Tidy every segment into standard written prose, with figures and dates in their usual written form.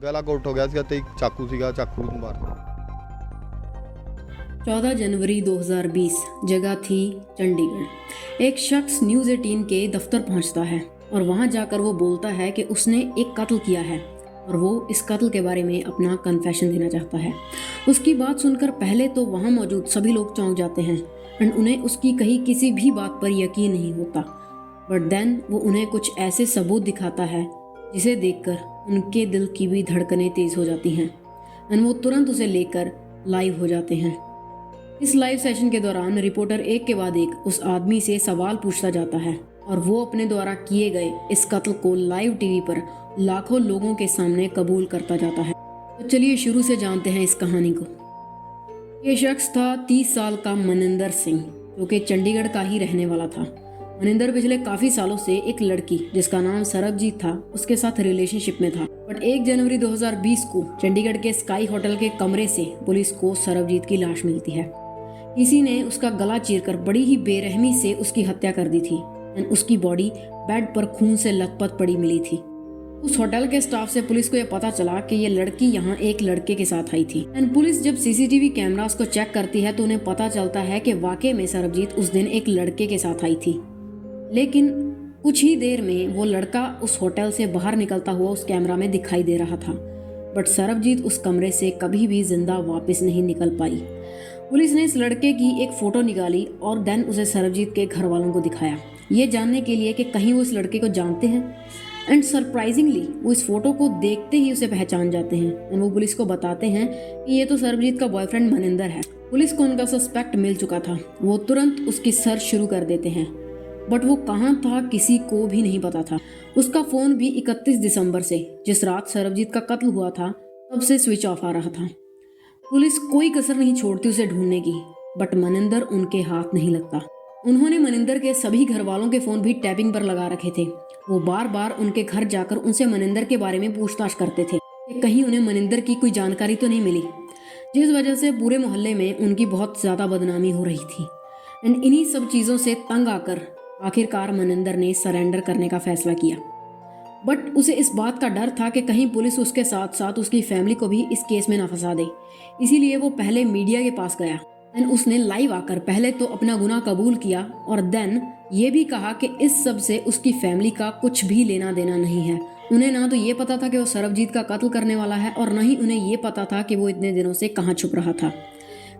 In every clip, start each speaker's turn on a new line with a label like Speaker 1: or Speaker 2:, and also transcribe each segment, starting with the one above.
Speaker 1: गला घुट हो गया ਸੀਗਾ ਤੇ ਇੱਕ ਚਾਕੂ ਸੀਗਾ, ਚਾਕੂ ਨੂੰ ਮਾਰ ਦਿੱਤਾ।
Speaker 2: 14 जनवरी 2020 जगह थी चंडीगढ़। एक शख्स न्यूज़ 18 के दफ्तर पहुंचता है और वहां जाकर वो बोलता है कि उसने एक कत्ल किया है और वो इस कत्ल के बारे में अपना कन्फेशन देना चाहता है। उसकी बात सुनकर पहले तो वहां मौजूद सभी लोग चौंक जाते हैं एंड उन्हें उसकी कही किसी भी बात पर यकीन नहीं होता। बट देन वो उन्हें कुछ ऐसे सबूत दिखाता है जिसे देखकर उनके दिल की भी धड़कनें तेज हो जाती हैं एंड वो तुरंत उसे लेकर लाइव हो जाते हैं। इस लाइव सेशन के दौरान रिपोर्टर एक के बाद एक उस आदमी से सवाल पूछता जाता है और वो अपने द्वारा किए गए इस कत्ल को लाइव टीवी पर लाखों लोगों के सामने कबूल करता जाता है। तो चलिए शुरू से जानते हैं इस कहानी को। ये शख्स था 30 साल का मनिंदर सिंह, जो कि चंडीगढ़ का ही रहने वाला था। मनिंदर पिछले काफी सालों से एक लड़की जिसका नाम सरबजीत था उसके साथ रिलेशनशिप में था। बट 1 जनवरी 2020 को चंडीगढ़ के स्काई होटल के कमरे से पुलिस को सरबजीत की लाश मिलती है। किसी ने उसका गला चीरकर बड़ी ही बेरहमी से उसकी हत्या कर दी थी एंड उसकी बॉडी बेड पर खून से लथपथ पड़ी मिली थी। उस होटल के स्टाफ से पुलिस को यह पता चला कि ये लड़की यहाँ एक लड़के के साथ आई थी एंड पुलिस जब सीसीटीवी कैमरास को चेक करती है तो उन्हें पता चलता है कि वाकई में सरबजीत उस दिन एक लड़के के साथ आई थी। लेकिन कुछ ही देर में वो लड़का उस होटल से बाहर निकलता हुआ उस कैमरा में दिखाई दे रहा था। बट सरबजीत उस कमरे से कभी भी जिंदा वापस नहीं निकल पाई। पुलिस ने इस लड़के की एक फोटो निकाली और देन उसे सरबजीत के घर वालों को दिखाया, ये जानने के लिए कि कहीं वो इस लड़के को जानते हैं। एंड सरप्राइजिंगली वो इस फोटो को देखते ही उसे पहचान जाते हैं एंड वो पुलिस को बताते हैं कि ये तो सरबजीत का बॉयफ्रेंड मनिंदर है। पुलिस को उनका सस्पेक्ट मिल चुका था, वो तुरंत उसकी सर्च शुरू कर देते हैं। बट वो कहाँ था किसी को भी नहीं पता था। उसका फोन भी 31 दिसंबर से, जिस रात सरबजीत का कत्ल हुआ था, तब से स्विच ऑफ आ रहा था। पुलिस कोई कसर नहीं छोड़ती उसे ढूंढने की, बट मनिंदर उनके हाथ नहीं लगता। उन्होंने मनिंदर के सभी घर वालों के फोन भी टैपिंग पर लगा रखे थे। वो बार बार उनके घर जाकर उनसे मनिंदर के बारे में पूछताछ करते थे कि कहीं उन्हें मनिंदर की कोई जानकारी तो नहीं मिली, जिस वजह से पूरे मोहल्ले में उनकी बहुत ज्यादा बदनामी हो रही थी। एंड इन्हीं सब चीजों से तंग आकर आखिरकार मनिंदर ने सरेंडर करने का फैसला किया। बट उसे इस बात का डर था कि कहीं पुलिस उसके साथ साथ उसकी फैमिली को भी इस केस में ना फंसा दे, इसीलिए वो पहले मीडिया के पास गया एंड उसने लाइव आकर पहले तो अपना गुनाह कबूल किया और देन ये भी कहा कि इस सब से उसकी फैमिली का कुछ भी लेना देना नहीं है। उन्हें ना तो ये पता था कि वो सरबजीत का कत्ल करने वाला है और न ही उन्हें ये पता था कि वो इतने दिनों से कहाँ छुप रहा था।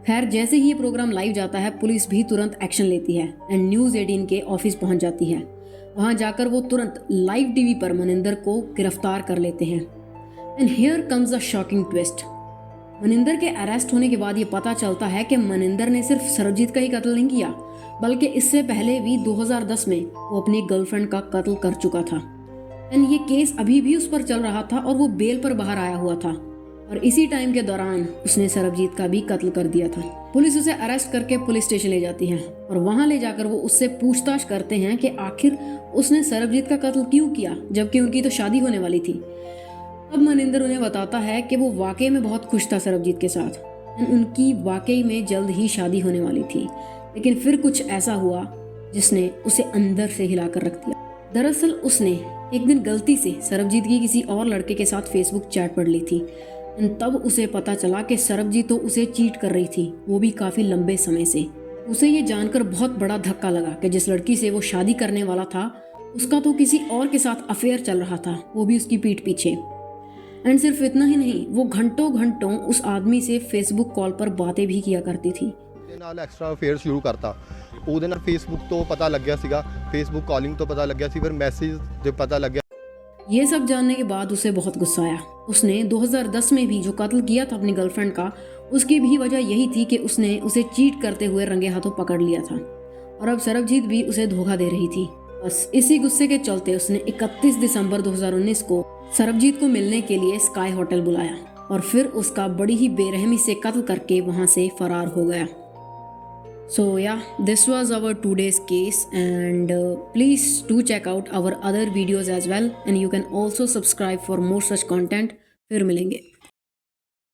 Speaker 2: खैर, जैसे ही ये प्रोग्राम लाइव जाता है पुलिस भी तुरंत एक्शन लेती है एंड न्यूज़ 18 के ऑफिस पहुंच जाती है। वहां जाकर वो तुरंत लाइव टीवी पर मनिंदर को गिरफ्तार कर लेते हैं। And here comes a shocking twist. Maninder के अरेस्ट होने के बाद ये पता चलता है कि मनिंदर ने सिर्फ सरबजीत का ही कत्ल नहीं किया, बल्कि इससे पहले भी 2010 में वो अपनी गर्लफ्रेंड का कत्ल कर चुका था। एंड ये केस अभी भी उस पर चल रहा था और वो बेल पर बाहर आया हुआ था और इसी टाइम के दौरान उसने सरबजीत का भी कत्ल कर दिया था। पुलिस उसे अरेस्ट करके पुलिस स्टेशन ले जाती है और वहां ले जाकर वो उससे पूछताछ करते हैं कि आखिर उसने सरबजीत का कत्ल क्यों किया जबकि उनकी तो शादी होने वाली थी। अब मनिंदर उन्हें बताता है कि वो वाकई में बहुत खुश था सरबजीत के साथ, उनकी वाकई में जल्द ही शादी होने वाली थी। लेकिन फिर कुछ ऐसा हुआ जिसने उसे अंदर से हिलाकर रख दिया। दरअसल उसने एक दिन गलती से सरबजीत की किसी और लड़के के साथ फेसबुक चैट पढ़ ली थी। तब उसे पता चला कि सरबजीत तो उसे चीट कर रही थी, वो भी काफी लंबे समय से। उसे ये जानकर बहुत बड़ा धक्का लगा कि जिस लड़की से वो शादी करने वाला था उसका तो किसी और के साथ अफेयर चल रहा था, वो भी उसकी पीठ पीछे। एंड सिर्फ इतना ही नहीं, वो घंटों घंटों उस आदमी से फेसबुक कॉल पर बातें भी किया करती थी।
Speaker 1: ਨਾਲ ਐਕਸਟਰਾ ਅਫੇਅਰ ਸ਼ੁਰੂ ਕਰਤਾ। ਉਹਦੇ ਨਾਲ ਫੇਸਬੁੱਕ ਤੋਂ ਪਤਾ ਲੱਗਿਆ ਸੀਗਾ, ਫੇਸਬੁੱਕ ਕਾਲਿੰਗ ਤੋਂ ਪਤਾ ਲੱਗਿਆ ਸੀ, ਫਿਰ ਮੈਸੇਜ ਦੇ ਪਤਾ ਲੱਗਿਆ।
Speaker 2: ये सब जानने के बाद उसे बहुत गुस्सा आया। उसने 2010 में भी जो कत्ल किया था अपनी गर्लफ्रेंड का, उसकी भी वजह यही थी कि उसने उसे चीट करते हुए रंगे हाथों पकड़ लिया था और अब सरबजीत भी उसे धोखा दे रही थी। बस इसी गुस्से के चलते उसने 31 दिसंबर 2019 को सरबजीत को मिलने के लिए स्काई होटल बुलाया और फिर उसका बड़ी ही बेरहमी से कत्ल करके वहां से फरार हो गया। So yeah, this was our today's case and please do check out our other videos as well and you can also subscribe for more such content. फिर मिलेंगे।